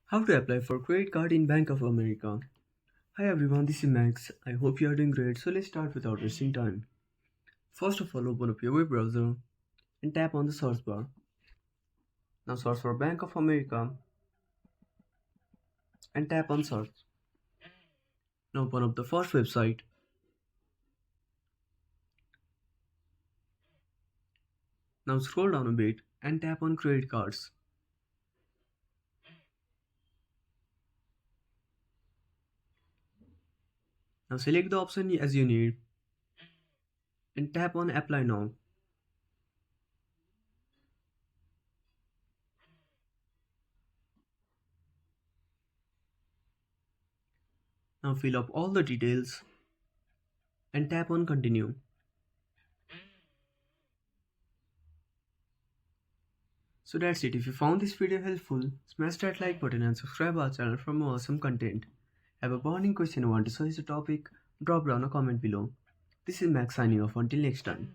How to apply for credit card in Bank of America. Hi everyone, this is Max. I hope you are doing great. So let's start without wasting time. First of all, open up your web browser and tap on the search bar. Now search for Bank of America and tap on search. Now open up the first website. Now scroll down a bit and tap on credit cards. Now select the option as you need and tap on apply now. Now fill up all the details and tap on continue. So that's it. If you found this video helpful, smash that like button and subscribe our channel for more awesome content. Have a burning question or want to suggest a topic? Drop down a comment below. This is Max signing off until next time.